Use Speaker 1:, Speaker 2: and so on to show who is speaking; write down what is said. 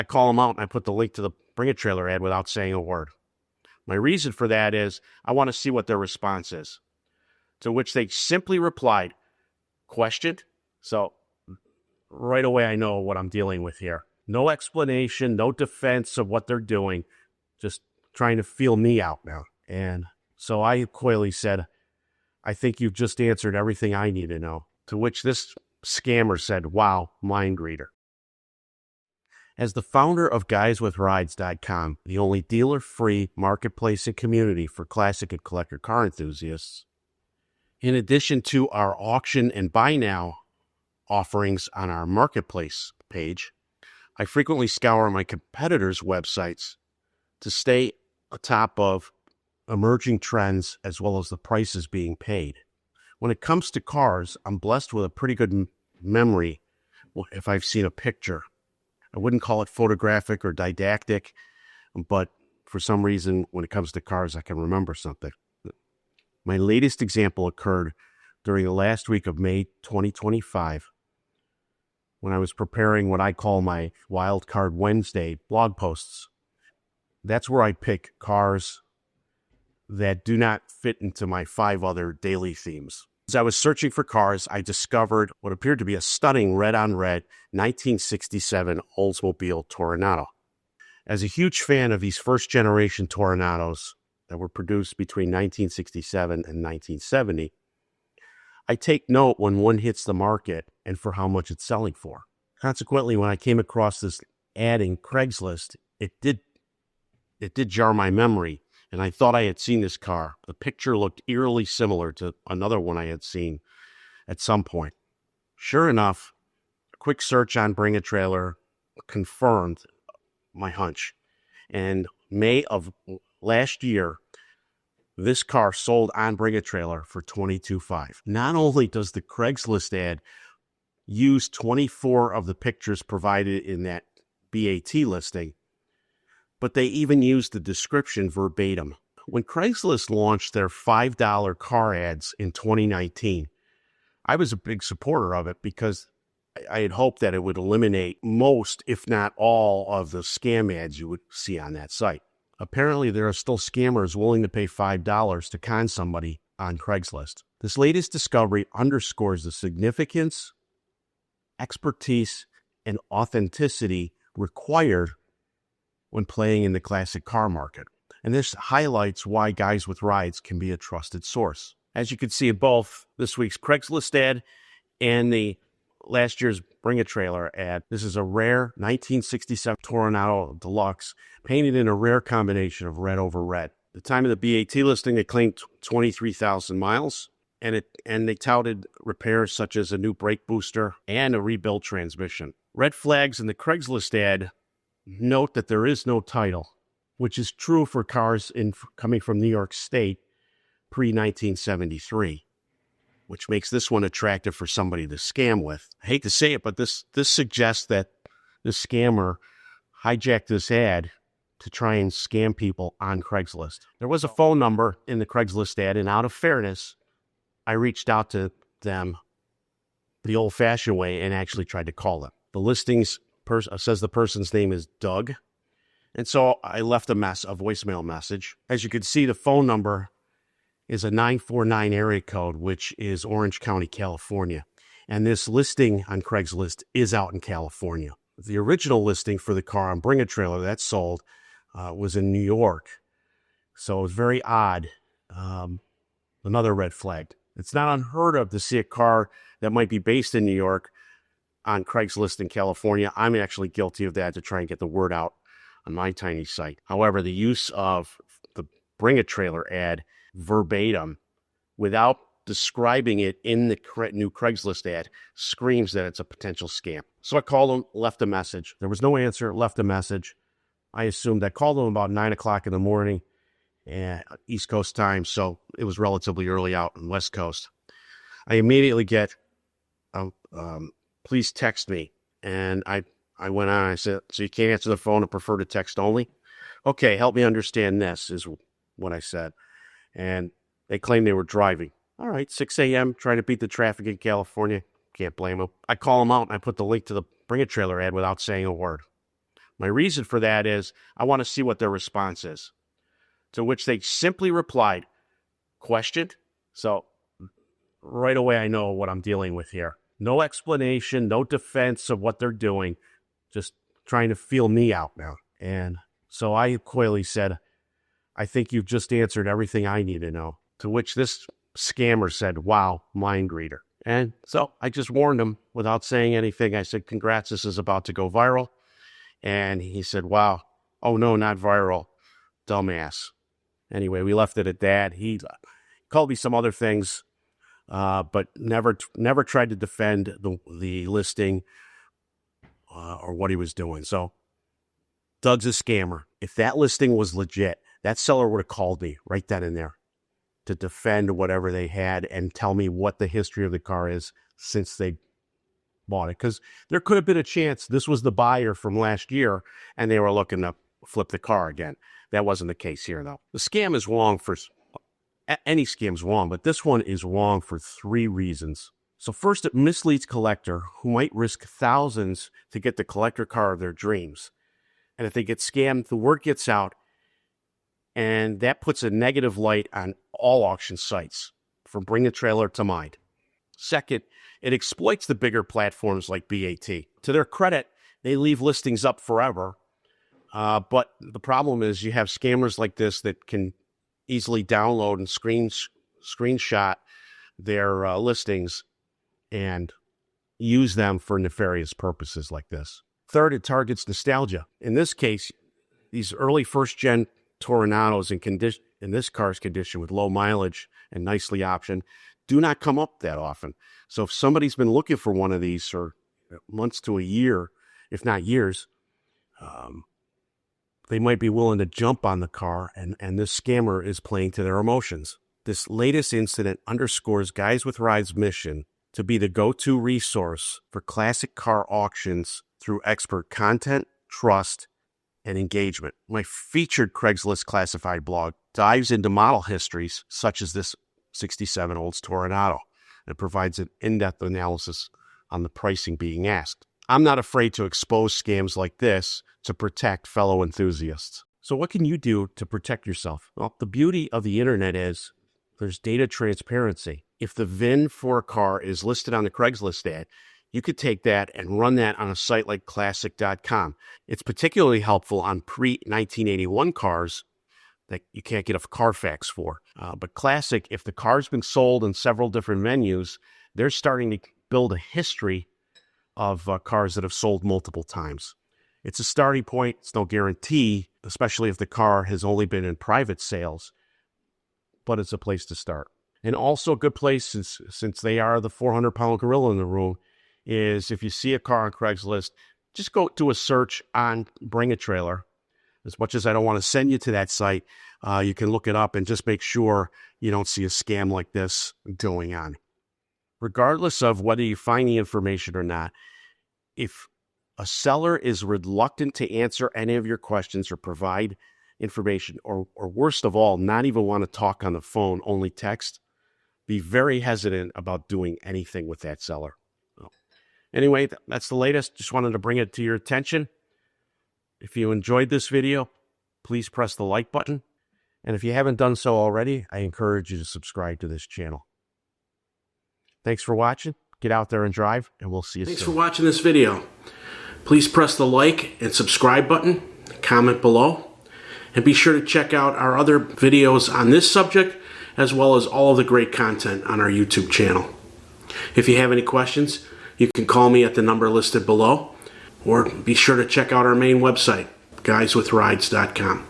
Speaker 1: I call them out and I put the link to the Bring a Trailer ad without saying a word. My reason for that is I want to see what their response is. To which they simply replied, questioned. So right away I know what I'm dealing with here. No explanation, no defense of what they're doing. Just trying to feel me out now. And so I coyly said, I think you've just answered everything I need to know. To which this scammer said, wow, mind reader. As the founder of GuysWithRides.com, the only dealer-free marketplace and community for classic and collector car enthusiasts, in addition to our auction and buy now offerings on our marketplace page, I frequently scour my competitors' websites to stay atop of emerging trends as well as the prices being paid. When it comes to cars, I'm blessed with a pretty good memory if I've seen a picture. I wouldn't call it photographic or didactic, but for some reason, when it comes to cars, I can remember something. My latest example occurred during the last week of May 2025, when I was preparing what I call my Wild Card Wednesday blog posts. That's where I pick cars that do not fit into my 5 other daily themes. As I was searching for cars, I discovered what appeared to be a stunning red-on-red 1967 Oldsmobile Toronado. As a huge fan of these first-generation Tornados that were produced between 1967 and 1970, I take note when one hits the market and for how much it's selling for. Consequently, when I came across this ad in Craigslist, it did jar my memory, and I thought I had seen this car. The picture looked eerily similar to another one I had seen at some point. Sure enough, a quick search on Bring a Trailer confirmed my hunch. And May of last year, this car sold on Bring a Trailer for $22,500. Not only does the Craigslist ad use 24 of the pictures provided in that BAT listing, but they even used the description verbatim. When Craigslist launched their $5 car ads in 2019, I was a big supporter of it because I had hoped that it would eliminate most, if not all, of the scam ads you would see on that site. Apparently, there are still scammers willing to pay $5 to con somebody on Craigslist. This latest discovery underscores the significance, expertise, and authenticity required when playing in the classic car market. And this highlights why Guys with Rides can be a trusted source. As you can see in both this week's Craigslist ad and the last year's Bring a Trailer ad, this is a rare 1967 Toronado Deluxe, painted in a rare combination of red over red. At the time of the BAT listing, they claimed 23,000 miles, and they touted repairs such as a new brake booster and a rebuilt transmission. Red flags in the Craigslist ad note that there is no title, which is true for cars coming from New York State pre-1973, which makes this one attractive for somebody to scam with. I hate to say it, but this suggests that this scammer hijacked this ad to try and scam people on Craigslist. There was a phone number in the Craigslist ad, and out of fairness, I reached out to them the old-fashioned way and actually tried to call them. The listings says the person's name is Doug. And so I left a voicemail message. As you can see, the phone number is a 949 area code, which is Orange County, California. And this listing on Craigslist is out in California. The original listing for the car on Bring a Trailer that sold was in New York. So it was very odd. Another red flag. It's not unheard of to see a car that might be based in New York on Craigslist in California. I'm actually guilty of that to try and get the word out on my tiny site. However, the use of the Bring a Trailer ad verbatim without describing it in the new Craigslist ad screams that it's a potential scam. So I called them, left a message. There was no answer, left a message. I assumed I called them about 9 o'clock in the morning, East Coast time, so it was relatively early out on West Coast. I immediately get, please text me. And I went on, I said, so you can't answer the phone and prefer to text only? Okay, help me understand this, is what I said. And they claimed they were driving. All right, 6 a.m., trying to beat the traffic in California. Can't blame them. I call them out and I put the link to the Bring a Trailer ad without saying a word. My reason for that is I want to see what their response is. To which they simply replied, questioned. So right away I know what I'm dealing with here. No explanation, no defense of what they're doing, just trying to feel me out now. And so I coyly said, I think you've just answered everything I need to know. To which this scammer said, wow, mind reader. And so I just warned him without saying anything. I said, congrats, this is about to go viral. And he said, wow, oh no, not viral, dumbass. Anyway, we left it at that. He called me some other things, but never tried to defend the listing or what he was doing. So Doug's a scammer. If that listing was legit, that seller would have called me right then and there to defend whatever they had and tell me what the history of the car is since they bought it. Because there could have been a chance this was the buyer from last year and they were looking to flip the car again. That wasn't the case here, though. The scam is wrong for... Any scam's wrong, but this one is wrong for 3 reasons. So first, it misleads collector who might risk thousands to get the collector car of their dreams. And if they get scammed, the word gets out, and that puts a negative light on all auction sites, from Bring a Trailer to mine. Second, it exploits the bigger platforms like BAT. To their credit, they leave listings up forever, but the problem is you have scammers like this that can easily download and screenshot their listings and use them for nefarious purposes like this. Third, it targets nostalgia. In this case, these early first-gen Toronados in this car's condition with low mileage and nicely optioned do not come up that often. So if somebody's been looking for one of these for months to a year, if not years, they might be willing to jump on the car, and this scammer is playing to their emotions. This latest incident underscores Guys with Rides' mission to be the go-to resource for classic car auctions through expert content, trust, and engagement. My featured Craigslist classified blog dives into model histories such as this 67 Olds Toronado and provides an in-depth analysis on the pricing being asked. I'm not afraid to expose scams like this to protect fellow enthusiasts. So what can you do to protect yourself? Well, the beauty of the internet is there's data transparency. If the VIN for a car is listed on the Craigslist ad, you could take that and run that on a site like classic.com. It's particularly helpful on pre-1981 cars that you can't get a Carfax for. But Classic, if the car's been sold in several different venues, they're starting to build a history of cars that have sold multiple times. It's a starting point. It's no guarantee, especially if the car has only been in private sales, but it's a place to start. And also a good place, since they are the 400-pound gorilla in the room, is if you see a car on Craigslist, just go do a search on Bring a Trailer. As much as I don't want to send you to that site, you can look it up and just make sure you don't see a scam like this going on. Regardless of whether you find the information or not, if a seller is reluctant to answer any of your questions or provide information, or worst of all, not even want to talk on the phone, only text, be very hesitant about doing anything with that seller. Anyway, that's the latest. Just wanted to bring it to your attention. If you enjoyed this video, please press the like button. And if you haven't done so already, I encourage you to subscribe to this channel. Thanks for watching. Get out there and drive, and we'll see you soon. Thanks for watching this video. Please press the like and subscribe button, comment below, and be sure to check out our other videos on this subject, as well as all of the great content on our YouTube channel. If you have any questions, you can call me at the number listed below, or be sure to check out our main website, GuysWithRides.com.